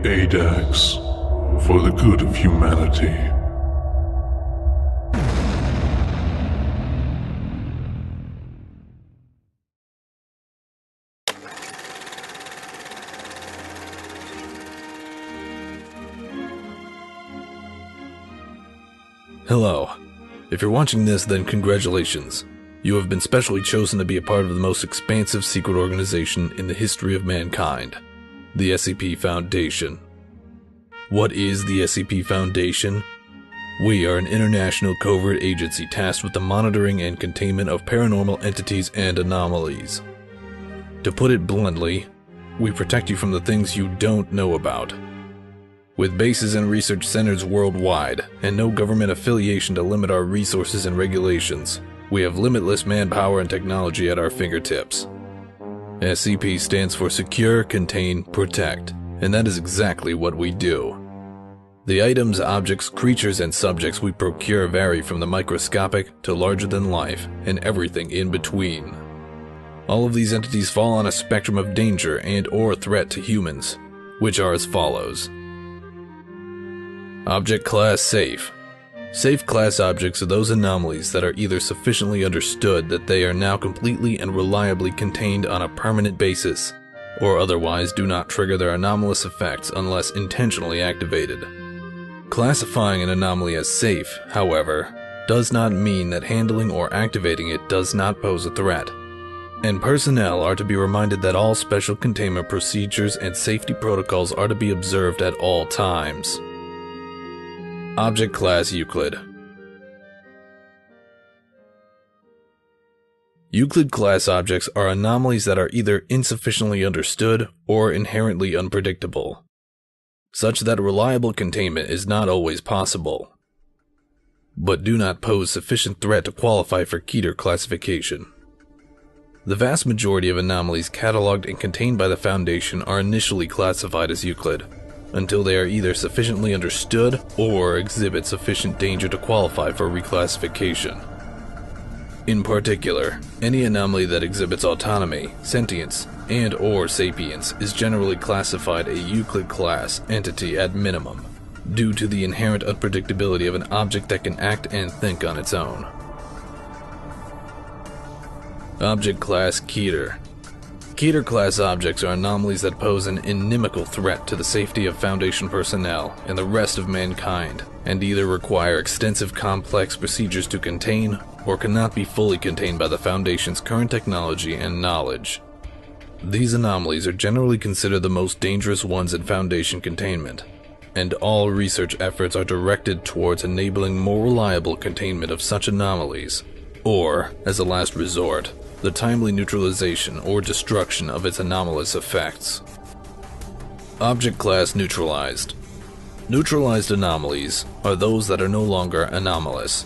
ADAX, for the good of humanity. Hello. If you're watching this, then congratulations. You have been specially chosen to be a part of the most expansive secret organization in the history of mankind, the SCP Foundation. What is the SCP Foundation? We are an international covert agency tasked with the monitoring and containment of paranormal entities and anomalies. To put it bluntly, we protect you from the things you don't know about. With bases and research centers worldwide, and no government affiliation to limit our resources and regulations, we have limitless manpower and technology at our fingertips. SCP stands for Secure, Contain, Protect, and that is exactly what we do. The items, objects, creatures, and subjects we procure vary from the microscopic to larger than life, and everything in between. All of these entities fall on a spectrum of danger and/or threat to humans, which are as follows. Object Class Safe. Safe class objects are those anomalies that are either sufficiently understood that they are now completely and reliably contained on a permanent basis, or otherwise do not trigger their anomalous effects unless intentionally activated. Classifying an anomaly as safe, however, does not mean that handling or activating it does not pose a threat, and personnel are to be reminded that all special containment procedures and safety protocols are to be observed at all times. Object Class Euclid. Euclid class objects are anomalies that are either insufficiently understood or inherently unpredictable, such that reliable containment is not always possible, but do not pose sufficient threat to qualify for Keter classification. The vast majority of anomalies cataloged and contained by the Foundation are initially classified as Euclid, until they are either sufficiently understood or exhibit sufficient danger to qualify for reclassification. In particular, any anomaly that exhibits autonomy, sentience, and/or sapience is generally classified a Euclid class entity at minimum, due to the inherent unpredictability of an object that can act and think on its own. Object Class Keter. Keter class objects are anomalies that pose an inimical threat to the safety of Foundation personnel and the rest of mankind, and either require extensive complex procedures to contain, or cannot be fully contained by the Foundation's current technology and knowledge. These anomalies are generally considered the most dangerous ones in Foundation containment, and all research efforts are directed towards enabling more reliable containment of such anomalies, or, as a last resort, the timely neutralization or destruction of its anomalous effects. Object Class Neutralized. Neutralized anomalies are those that are no longer anomalous,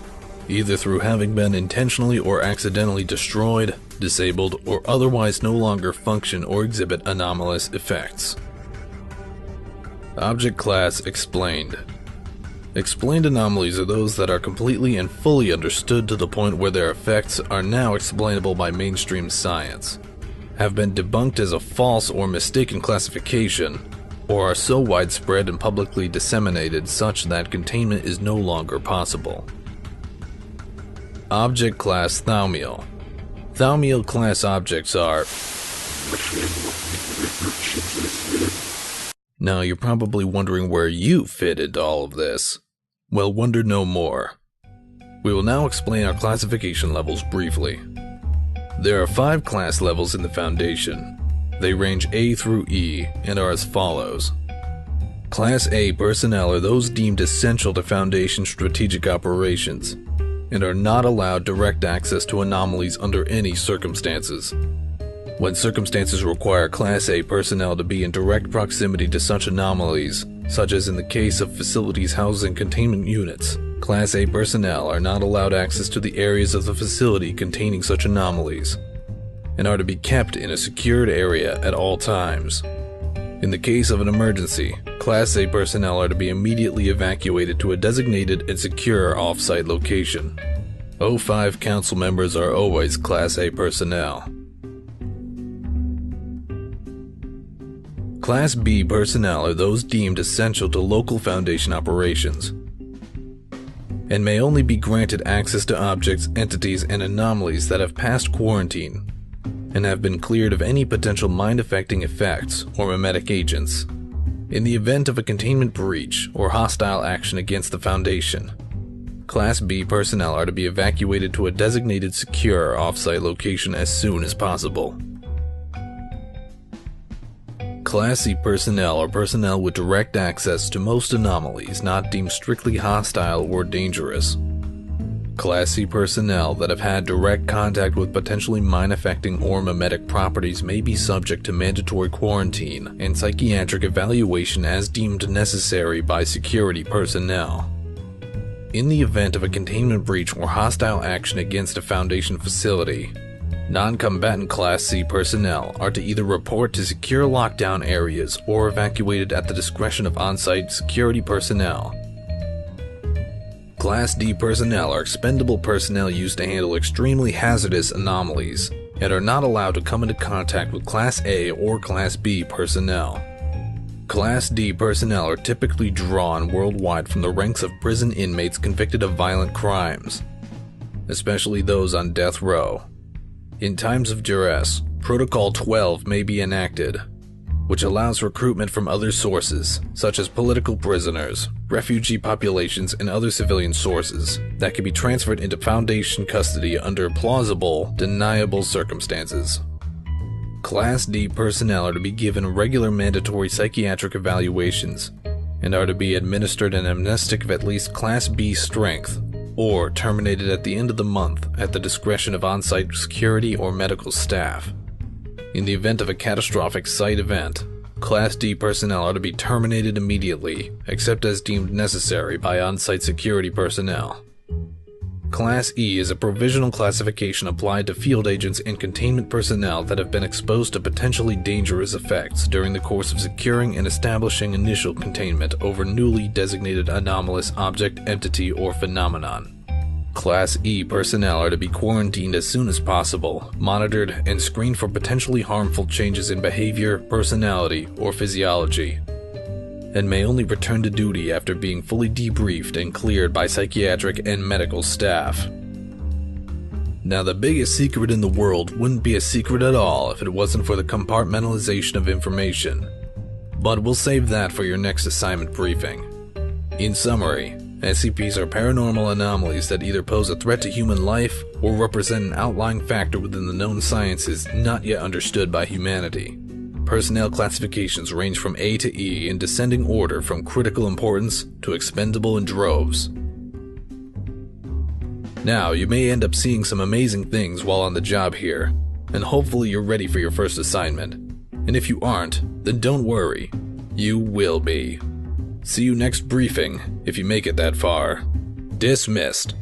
either through having been intentionally or accidentally destroyed, disabled, or otherwise no longer function or exhibit anomalous effects. Object Class Explained. Explained anomalies are those that are completely and fully understood to the point where their effects are now explainable by mainstream science, have been debunked as a false or mistaken classification, or are so widespread and publicly disseminated such that containment is no longer possible. Object Class Thaumiel. Thaumiel class objects are... Now you're probably wondering where you fit into all of this. Well, wonder no more. We will now explain our classification levels briefly. There are 5 class levels in the Foundation. They range A through E and are as follows. Class A personnel are those deemed essential to Foundation strategic operations, and are not allowed direct access to anomalies under any circumstances. When circumstances require Class A personnel to be in direct proximity to such anomalies, such as in the case of facilities housing containment units, Class A personnel are not allowed access to the areas of the facility containing such anomalies, and are to be kept in a secured area at all times. In the case of an emergency, Class A personnel are to be immediately evacuated to a designated and secure off-site location. O5 council members are always Class A personnel. Class B personnel are those deemed essential to local Foundation operations, and may only be granted access to objects, entities, and anomalies that have passed quarantine and have been cleared of any potential mind-affecting effects or memetic agents. In the event of a containment breach or hostile action against the Foundation, Class B personnel are to be evacuated to a designated secure off-site location as soon as possible. Class C personnel are personnel with direct access to most anomalies not deemed strictly hostile or dangerous. Class C personnel that have had direct contact with potentially mind-affecting or memetic properties may be subject to mandatory quarantine and psychiatric evaluation as deemed necessary by security personnel. In the event of a containment breach or hostile action against a Foundation facility, non-combatant Class C personnel are to either report to secure lockdown areas or evacuated at the discretion of on-site security personnel. Class D personnel are expendable personnel used to handle extremely hazardous anomalies and are not allowed to come into contact with Class A or Class B personnel. Class D personnel are typically drawn worldwide from the ranks of prison inmates convicted of violent crimes, especially those on death row. In times of duress, Protocol 12 may be enacted, which allows recruitment from other sources, such as political prisoners, refugee populations, and other civilian sources, that can be transferred into Foundation custody under plausible, deniable circumstances. Class D personnel are to be given regular mandatory psychiatric evaluations and are to be administered an amnestic of at least Class B strength, or terminated at the end of the month at the discretion of on-site security or medical staff. In the event of a catastrophic site event, Class D personnel are to be terminated immediately, except as deemed necessary by on-site security personnel. Class E is a provisional classification applied to field agents and containment personnel that have been exposed to potentially dangerous effects during the course of securing and establishing initial containment over newly designated anomalous object, entity, or phenomenon. Class E personnel are to be quarantined as soon as possible, monitored, and screened for potentially harmful changes in behavior, personality, or physiology, and may only return to duty after being fully debriefed and cleared by psychiatric and medical staff. Now, the biggest secret in the world wouldn't be a secret at all if it wasn't for the compartmentalization of information, but we'll save that for your next assignment briefing. In summary, SCPs are paranormal anomalies that either pose a threat to human life or represent an outlying factor within the known sciences not yet understood by humanity. Personnel classifications range from A to E in descending order from critical importance to expendable in droves. Now, you may end up seeing some amazing things while on the job here, and hopefully you're ready for your first assignment. And if you aren't, then don't worry, you will be. See you next briefing, if you make it that far. Dismissed.